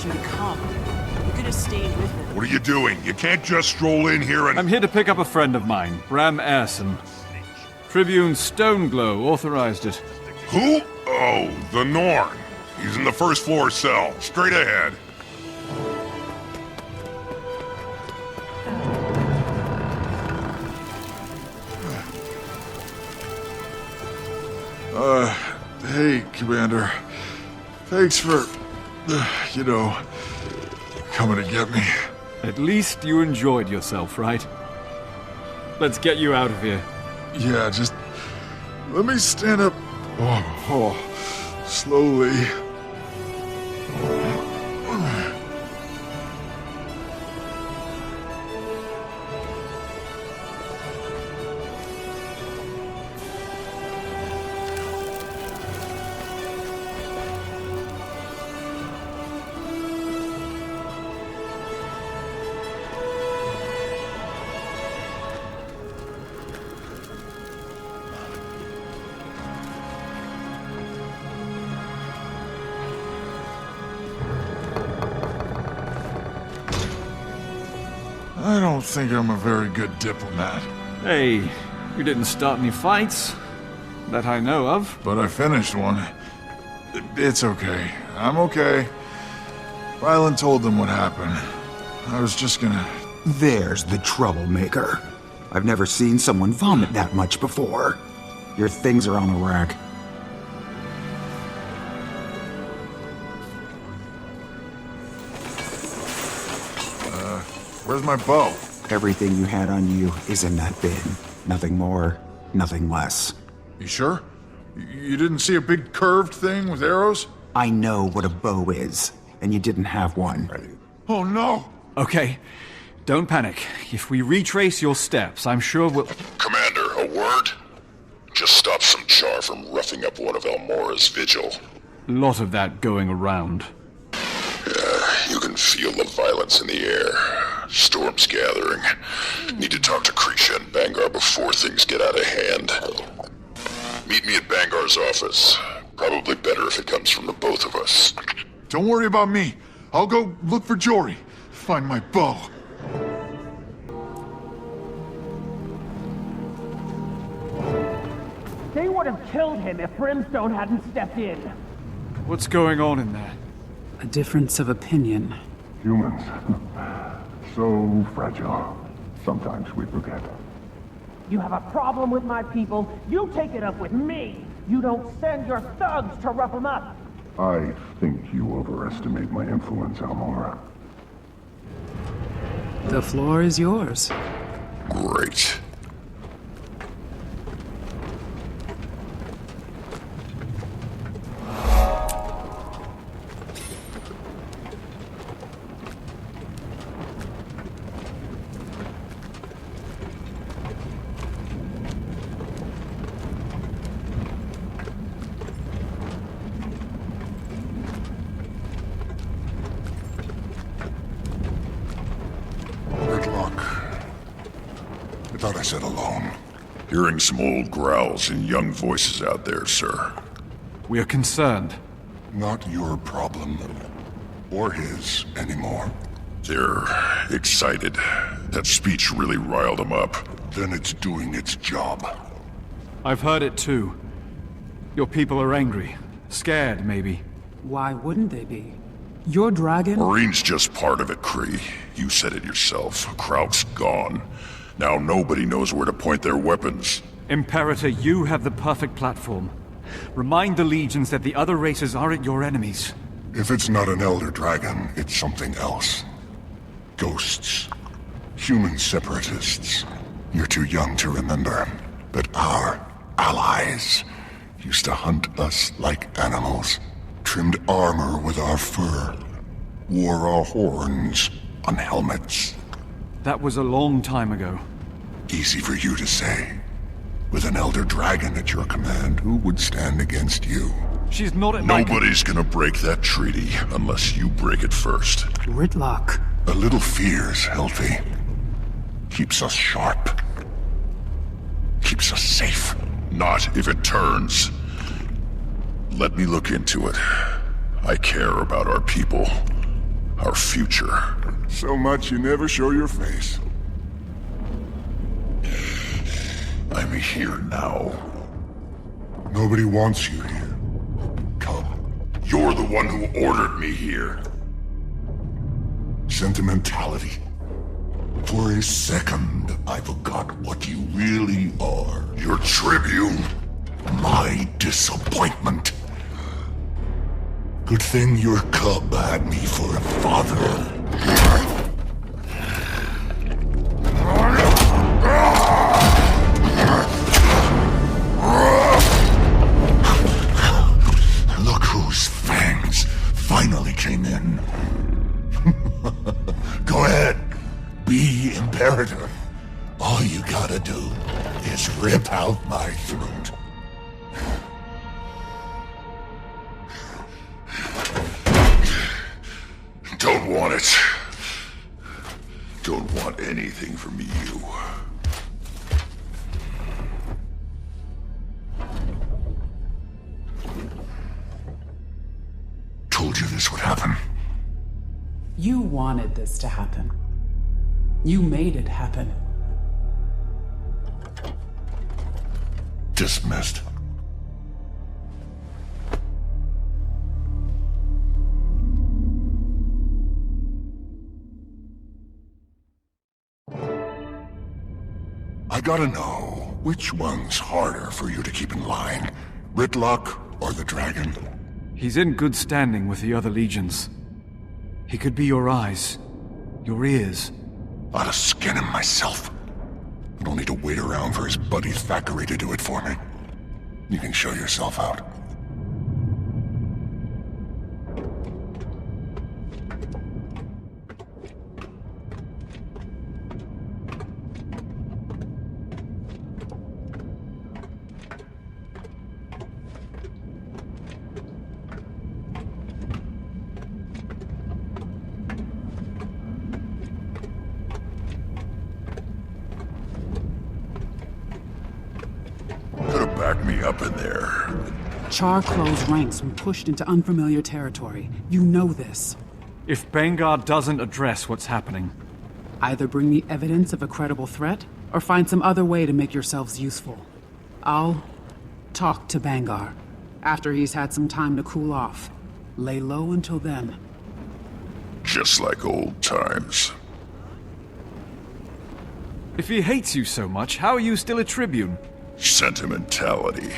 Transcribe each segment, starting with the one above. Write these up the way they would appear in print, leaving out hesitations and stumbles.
you to come. You could have stayed with them. What are you doing? You can't just stroll in here and... I'm here to pick up a friend of mine, Bram Erson. Tribune Stoneglow authorized it. Who? Oh, the Norn. He's in the first floor cell. Straight ahead. Hey, Commander. Thanks for, coming to get me. At least you enjoyed yourself, right? Let's get you out of here. Yeah, just let me stand up. Slowly. I don't think I'm a very good diplomat. Hey, you didn't start any fights. That I know of. But I finished one. It's okay. I'm okay. Rylan told them what happened. I was just gonna... There's the troublemaker. I've never seen someone vomit that much before. Your things are on a rack. Where's my bow? Everything you had on you is in that bin. Nothing more, nothing less. You sure? You didn't see a big curved thing with arrows? I know what a bow is, and you didn't have one. Oh no! Okay, don't panic. If we retrace your steps, I'm sure we'll... Commander, a word? Just stop some char from roughing up one of Elmora's vigil. Lot of that going around. Yeah, you can feel the violence in the air. Storm's gathering. Need to talk to Krisha and Bangar before things get out of hand. Meet me at Bangar's office. Probably better if it comes from the both of us. Don't worry about me. I'll go look for Jory. Find my bow. They would have killed him if Brimstone hadn't stepped in. What's going on in there? A difference of opinion. Humans. So fragile. Sometimes we forget. You have a problem with my people, you take it up with me. You don't send your thugs to rough them up. I think you overestimate my influence, Almora. The floor is yours. Great. I thought I said alone. Hearing some old growls and young voices out there, sir. We are concerned. Not your problem. Or his anymore. They're excited. That speech really riled them up. Then it's doing its job. I've heard it too. Your people are angry. Scared, maybe. Why wouldn't they be? Your dragon... Marine's just part of it, Kree. You said it yourself. Kraut's gone. Now nobody knows where to point their weapons. Imperator, you have the perfect platform. Remind the legions that the other races aren't your enemies. If it's not an Elder Dragon, it's something else. Ghosts. Human separatists. You're too young to remember. But our allies used to hunt us like animals. Trimmed armor with our fur. Wore our horns on helmets. That was a long time ago. Easy for you to say. With an Elder Dragon at your command, who would stand against you? She's not at my... Nobody's gonna break that treaty unless you break it first. Ritlock. A little fear's healthy. Keeps us sharp. Keeps us safe. Not if it turns. Let me look into it. I care about our people. future. So much you never show your face. I'm here now. Nobody wants you here. Come. You're the one who ordered me here. Sentimentality. For a second, I forgot what you really are. Your tribune. My disappointment. Good thing your cub had me for a father. Look whose fangs finally came in. Go ahead. Be Imperator. All you gotta do is rip out my throat. Don't want it. Don't want anything from you. Told you this would happen. You wanted this to happen. You made it happen. Dismissed. I gotta know, which one's harder for you to keep in line? Ritlock or the dragon? He's in good standing with the other legions. He could be your eyes, your ears. I'd have skin him myself. I don't need to wait around for his buddy Thackeray to do it for me. You can show yourself out. Could have backed me up in there. Char closed ranks when pushed into unfamiliar territory. You know this. If Bangar doesn't address what's happening, Either bring me evidence of a credible threat, or find some other way to make yourselves useful. I'll talk to Bangar after he's had some time to cool off. Lay low until then. Just like old times. if he hates you so much, how are you still a Tribune? Sentimentality.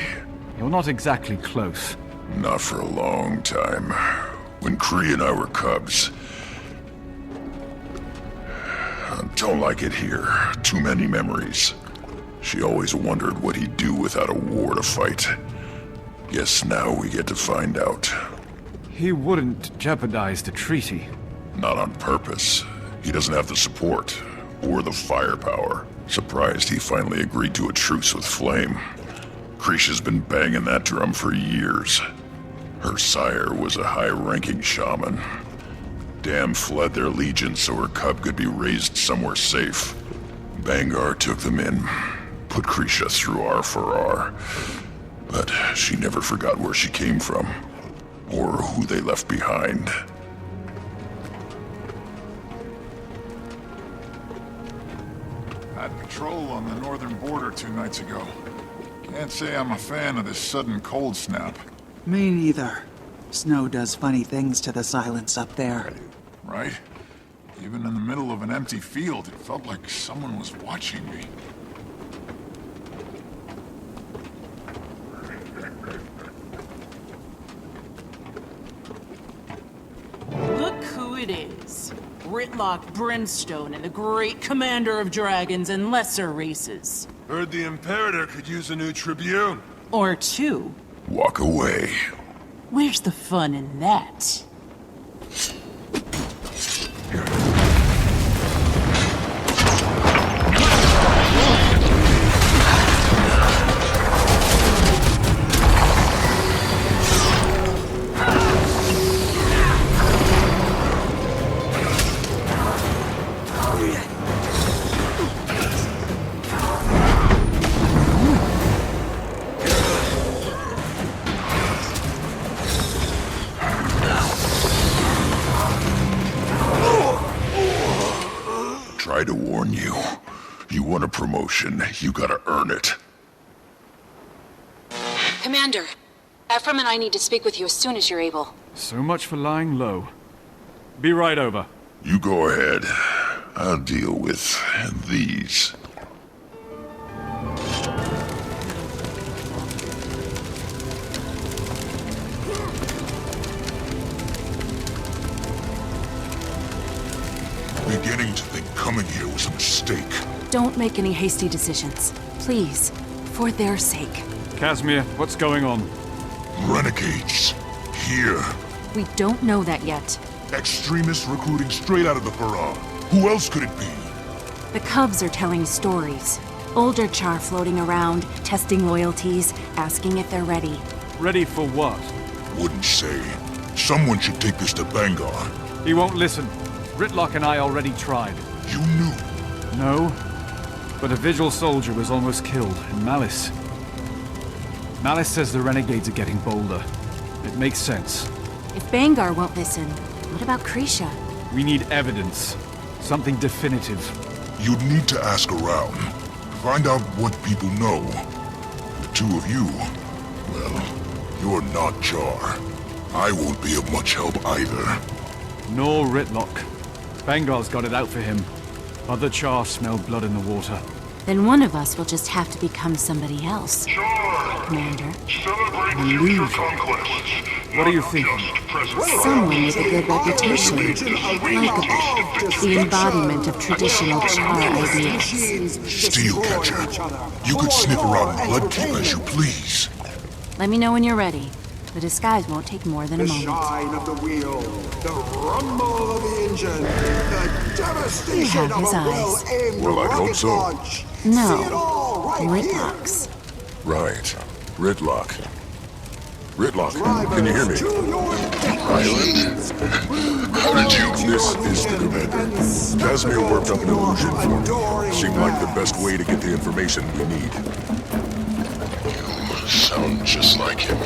You're not exactly close. Not for a long time. When Kree and I were cubs. I don't like it here. Too many memories. She always wondered what he'd do without a war to fight. Guess now we get to find out. He wouldn't jeopardize the treaty. Not on purpose. He doesn't have the support, or the firepower. Surprised he finally agreed to a truce with Flame. Krisha's been banging that drum for years. Her sire was a high-ranking shaman. Dam fled their legion so her cub could be raised somewhere safe. Bangar took them in, put Krisha through R for R. But she never forgot where she came from, or who they left behind. Had patrol on the northern border 2 nights ago. Can't say I'm a fan of this sudden cold snap. Me neither. Snow does funny things to the silence up there. Right? Even in the middle of an empty field, it felt like someone was watching me. Look who it is. Ritlock Brimstone and the great commander of dragons and lesser races. Heard the Imperator could use a new Tribune. Or two. Walk away. Where's the fun in that? try to warn you. You want a promotion, you gotta earn it. Commander, Ephraim and I need to speak with you as soon as you're able. So much for lying low. Be right over. You go ahead. I'll deal with these. Beginning to think coming here was a mistake. Don't make any hasty decisions. Please, for their sake. Casimir, what's going on? Renegades. Here. We don't know that yet. Extremists recruiting straight out of the Farah. Who else could it be? The Cubs are telling stories. Older Char floating around, testing loyalties, asking if they're ready. Ready for what? Wouldn't say. Someone should take this to Bangar. He won't listen. Ritlock and I already tried. You knew? No, but a Vigil soldier was almost killed in Malice. Malice says the Renegades are getting bolder. It makes sense. If Bangar won't listen, what about Krisha? We need evidence. Something definitive. You'd need to ask around. Find out what people know. The two of you, well, you're not Char. I won't be of much help either. Nor Ritlock. Bangar's got it out for him. Other Char smell blood in the water. Then one of us will just have to become somebody else. Char! Commander. Celebrate future conquests. What are you thinking? Someone with a good reputation. Likeable. The embodiment of traditional Char ideas. Steelcatcher. You could sniff around Bloodkeep as you please. Let me know when you're ready. The disguise won't take more than a moment. The shine of the wheel, the rumble of the engine, the devastation of a well-aimed rocket launch. No, Ritlock's. Right. Ritlock. Ritlock, can you hear me? Island? How did you... This is the commander. Casimir worked up an illusion for me. Seemed like the best way to get the information we need. You sound just like him.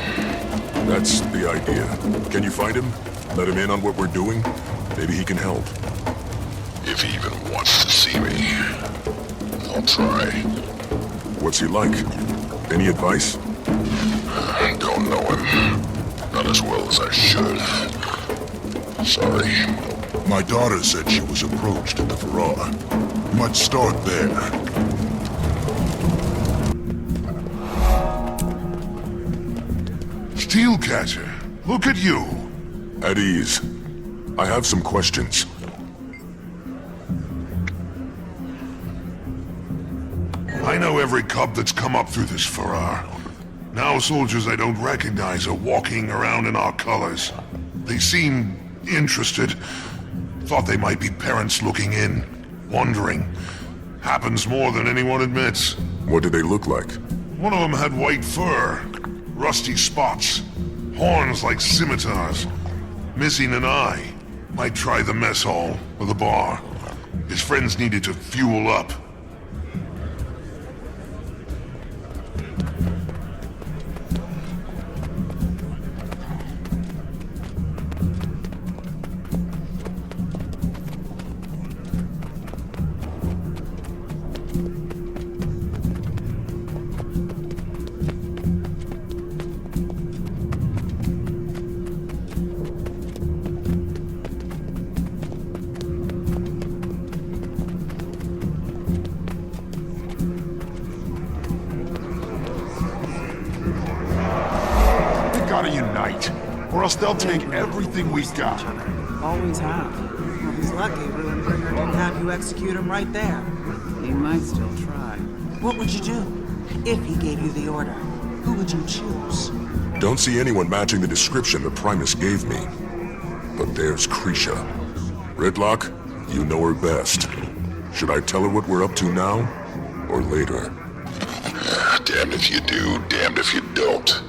That's the idea. Can you find him? Let him in on what we're doing? Maybe he can help. If he even wants to see me, I'll try. What's he like? Any advice? I don't know him. Not as well as I should. Sorry. My daughter said she was approached at the Farah. Might start there. Steelcatcher, look at you. At ease. I have some questions. I know every cub that's come up through this Farah. Now soldiers I don't recognize are walking around in our colors. They seem interested. Thought they might be parents looking in, wondering. Happens more than anyone admits. What did they look like? One of them had white fur, rusty spots, horns like scimitars, missing an eye. Might try the mess hall or the bar. His friends needed to fuel up. Gotta unite, or else they'll take everything we got. Always have. Well, he's lucky Ruinbringer didn't have you execute him right there. He might still try. What would you do? If he gave you the order, who would you choose? Don't see anyone matching the description the Primus gave me. But there's Krisha. Ritlock, you know her best. Should I tell her what we're up to now, or later? Damned if you do, damned if you don't.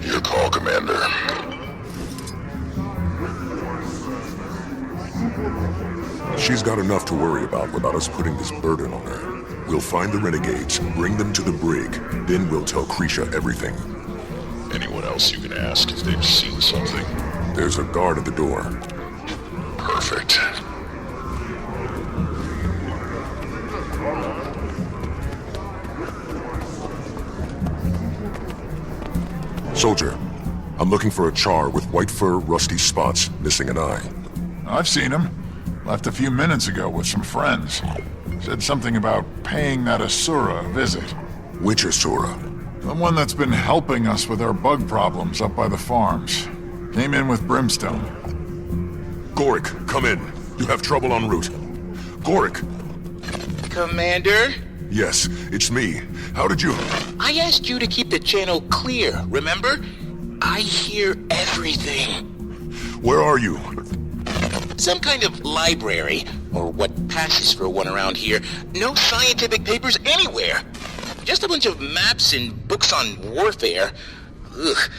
Your call, Commander. She's got enough to worry about without us putting this burden on her. We'll find the renegades, bring them to the brig, then we'll tell Krisha everything. Anyone else you can ask if they've seen something. There's a guard at the door. Perfect. Soldier, I'm looking for a char with white fur, rusty spots, missing an eye. I've seen him. Left a few minutes ago with some friends. Said something about paying that Asura a visit. Which Asura? The one that's been helping us with our bug problems up by the farms. Came in with brimstone. Gorik, come in. You have trouble en route. Gorik! Commander? Yes, it's me. How did you... I asked you to keep the channel clear, remember? I hear everything. Where are you? Some kind of library, or what passes for one around here. No scientific papers anywhere. Just a bunch of maps and books on warfare. Ugh.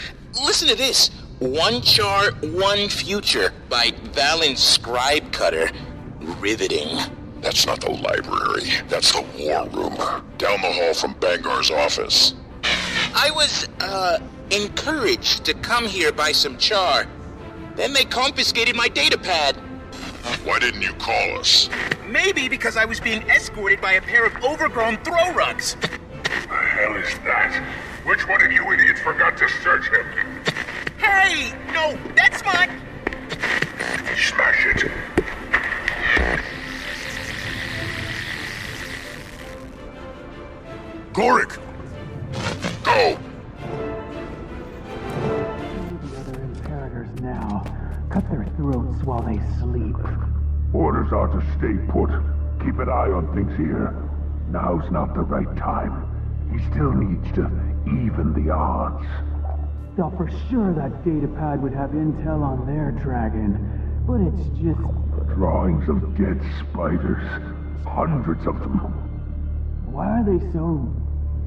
Listen to this. One Char, One Future by Valen Scribe Cutter. Riveting. That's not the library. That's the war room. Down the hall from Bangar's office. I was, encouraged to come here by some Char. Then they confiscated my datapad. Why didn't you call us? Maybe because I was being escorted by a pair of overgrown throw rugs. The hell is that? Which one of you idiots forgot to search him? Hey! No, that's mine! Smash it. Gorik! Go! The other Imperators now. Cut their throats while they sleep. Orders are to stay put. Keep an eye on things here. Now's not the right time. He still needs to even the odds. Thought for sure that datapad would have intel on their dragon, but it's just... Drawings of dead spiders. Hundreds of them. Why are they so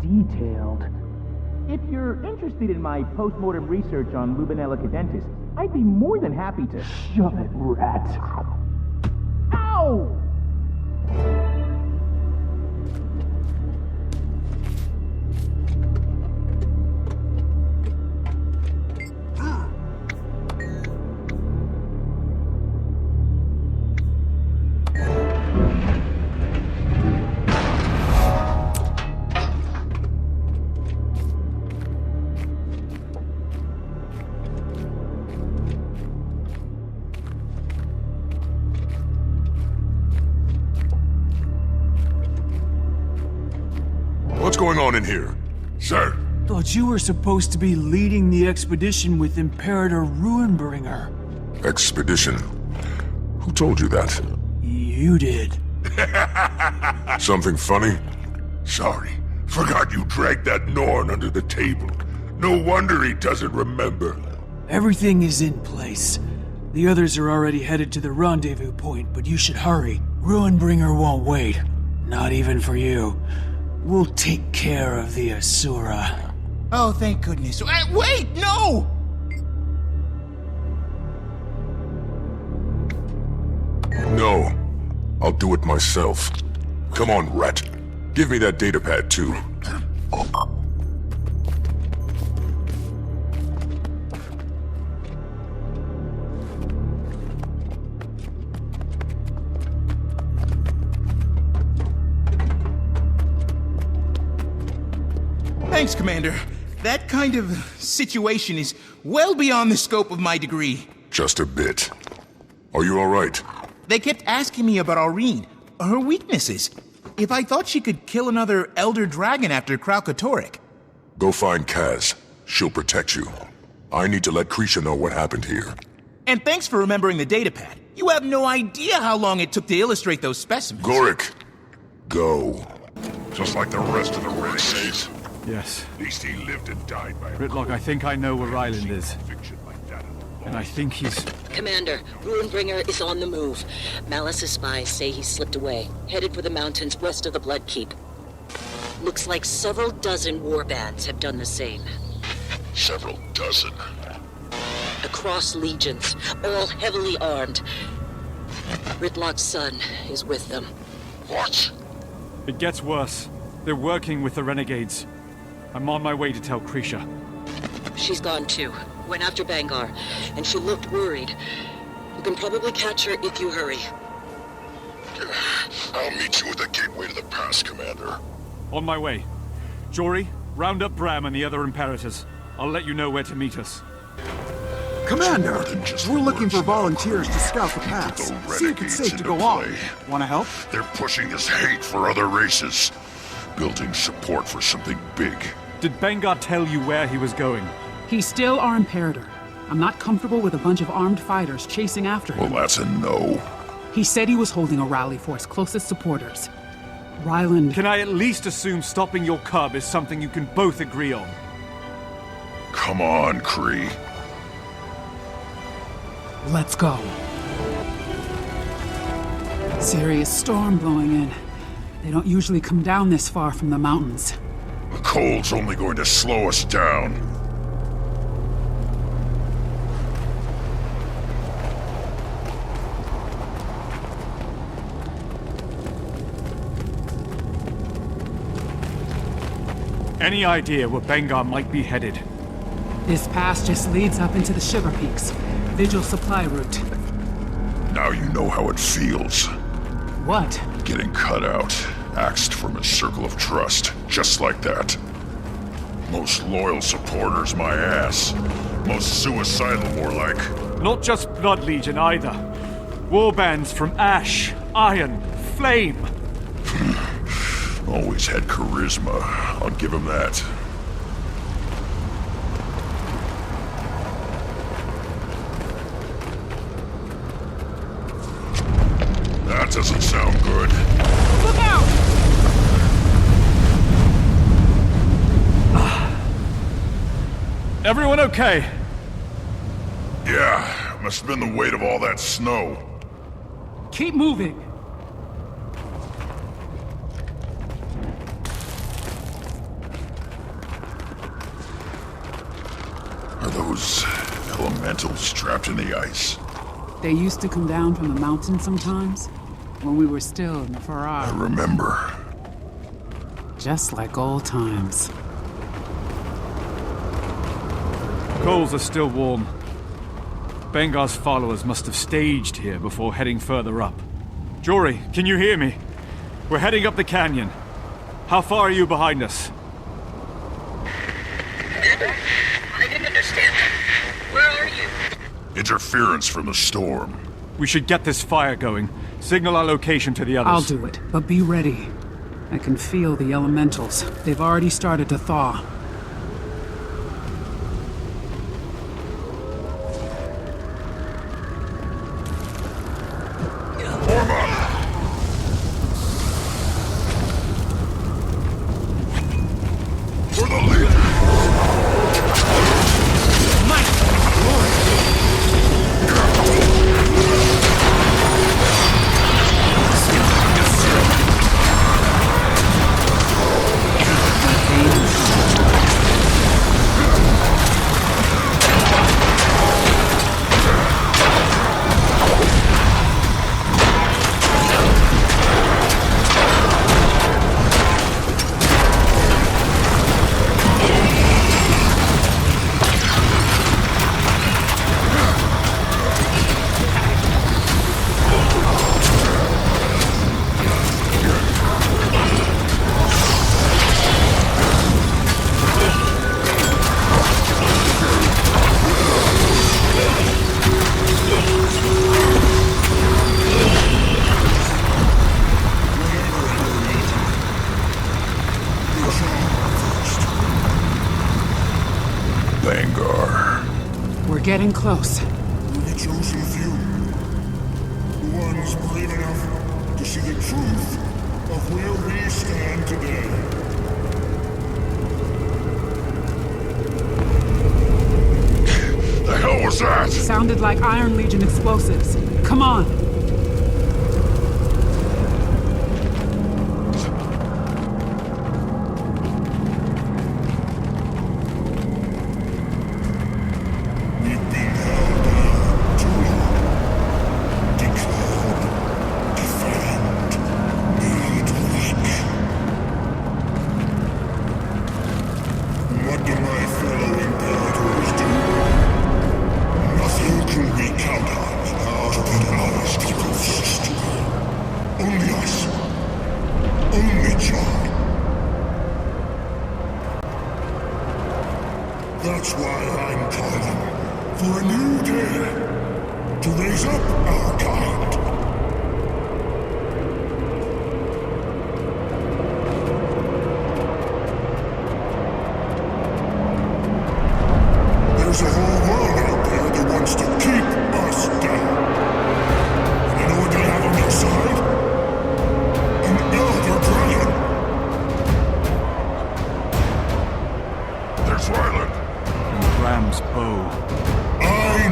detailed? If you're interested in my post-mortem research on Lubinella cadentis, I'd be more than happy to... Shove it, rat. Ow! What's going on in here? Sir? Thought you were supposed to be leading the expedition with Imperator Ruinbringer. Expedition? Who told you that? You did. Something funny? Sorry. Forgot you dragged that Norn under the table. No wonder he doesn't remember. Everything is in place. The others are already headed to the rendezvous point, but you should hurry. Ruinbringer won't wait. Not even for you. We'll take care of the Asura. Oh, thank goodness. Wait, no! No. I'll do it myself. Come on, rat. Give me that datapad, too. Thanks, Commander. That kind of situation is well beyond the scope of my degree. Just a bit. Are you all right? They kept asking me about Aurene, her weaknesses. If I thought she could kill another Elder Dragon after Kralkatorrik. Go find Kaz. She'll protect you. I need to let Krisha know what happened here. And thanks for remembering the datapad. You have no idea how long it took to illustrate those specimens. Gorik, go. Just like the rest of the renegades. Yes. At least he lived and died by Ritlock, I think I know where Ryland is. And I think he's... Commander, Ruinbringer is on the move. Malice's spies say he slipped away, headed for the mountains west of the Blood Keep. Looks like several dozen warbands have done the same. Several dozen? Across legions, all heavily armed. Ritlock's son is with them. What? It gets worse. They're working with the renegades. I'm on my way to tell Krisha. She's gone too. Went after Bangar, and she looked worried. You can probably catch her if you hurry. I'll meet you at the gateway to the pass, Commander. On my way. Jory, round up Bram and the other Imperators. I'll let you know where to meet us. Commander, we're looking for volunteers to scout the pass. See if it's safe to go on. Wanna help? They're pushing this hate for other races, building support for something big. Did Bengar tell you where he was going? He's still our Imperator. I'm not comfortable with a bunch of armed fighters chasing after him. Well, that's a no. He said he was holding a rally for his closest supporters. Ryland... Can I at least assume stopping your cub is something you can both agree on? Come on, Kree. Let's go. Serious storm blowing in. They don't usually come down this far from the mountains. The cold's only going to slow us down. Any idea where Bengar might be headed? This pass just leads up into the Shiver Peaks. Vigil supply route. Now you know how it feels. What? Getting cut out, axed from his circle of trust, just like that. Most loyal supporters, my ass. Most suicidal, more like. Not just Blood Legion either. Warbands from Ash, Iron, Flame. Always had charisma. I'll give him that. That doesn't sound good. Look out! Everyone okay? Yeah, must have been the weight of all that snow. Keep moving. Are those elementals trapped in the ice? They used to come down from the mountain sometimes, when we were still in the Farrar. I remember. Just like old times. Coals are still warm. Bengar's followers must have staged here before heading further up. Jory, can you hear me? We're heading up the canyon. How far are you behind us? I didn't understand that. Where are you? Interference from the storm. We should get this fire going. Signal our location to the others. I'll do it, but be ready. I can feel the elementals. They've already started to thaw. For the leader! Getting close. We're the chosen few. The ones brave enough to see the truth of where we stand today. The hell was that? Sounded like Iron Legion explosives. Come on. That's why I'm calling for a new day to raise up our kind. There's a whole world out there that wants to keep us down. And you know what they have on their side? An elder dragon. There's Ryland. And Ram's bow. I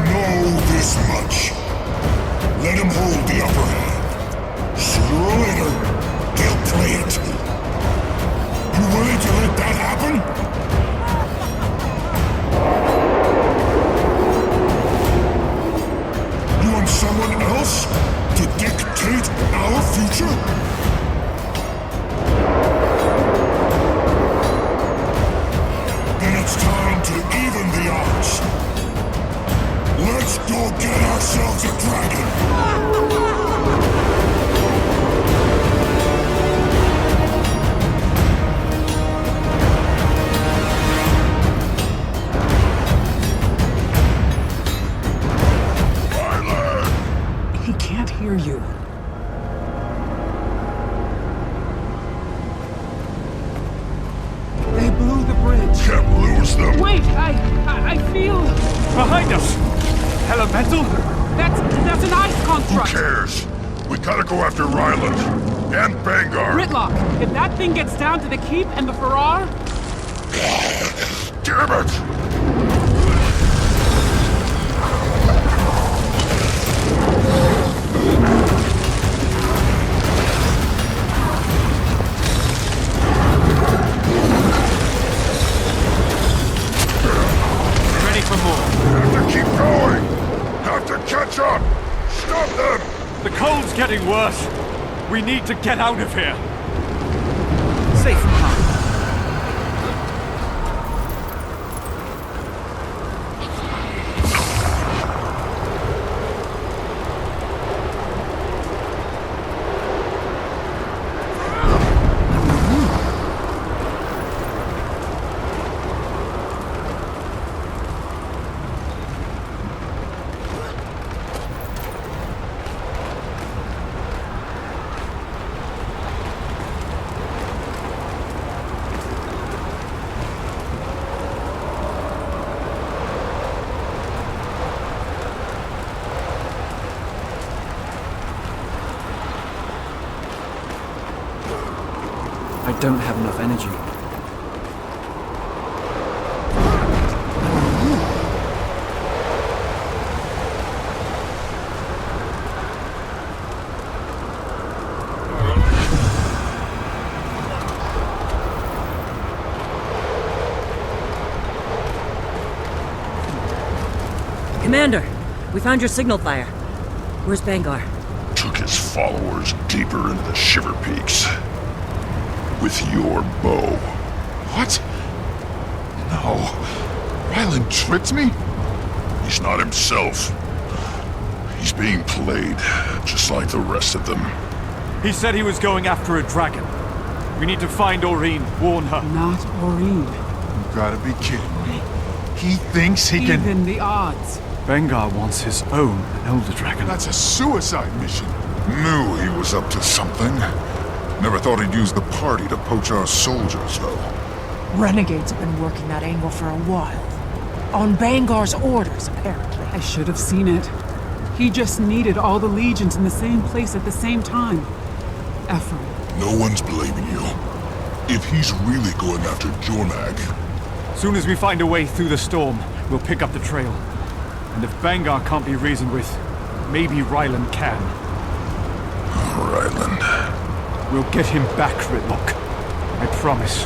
know this much. Let him hold the upper hand. Sooner or later, they'll play it. You willing to let that happen? You want someone else to dictate our future? Then it's time to even the odds. Let's go get ourselves a dragon! He can't hear you. They blew the bridge. Can't lose them. Wait, I feel... Behind us! Elemental? That's an ice construct. Who cares? We gotta go after Ryland. And Bangar. Ritlock, if that thing gets down to the keep and the Farrar... Damn it! Ready for more. Have to keep going! Have to catch up! Stop them! The cold's getting worse. We need to get out of here. Safe and calm. I don't have enough energy. Commander, we found your signal fire. Where's Bangar? Took his followers deeper into the Shiver Peaks. With your bow. What? No. Ryland tricked me? He's not himself. He's being played, just like the rest of them. He said he was going after a dragon. We need to find Aureen, warn her. Not Aureen. You gotta be kidding me. He thinks he can... Even the odds. Bangar wants his own Elder Dragon. That's a suicide mission. Knew he was up to something. Never thought he'd use the party to poach our soldiers, though. Renegades have been working that angle for a while. On Bangar's orders, apparently. I should have seen it. He just needed all the legions in the same place at the same time. Ephraim. No one's blaming you. If he's really going after Jormag... Soon as we find a way through the storm, we'll pick up the trail. And if Bangar can't be reasoned with, maybe Ryland can. Ryland. We'll get him back, Ritlock. I promise.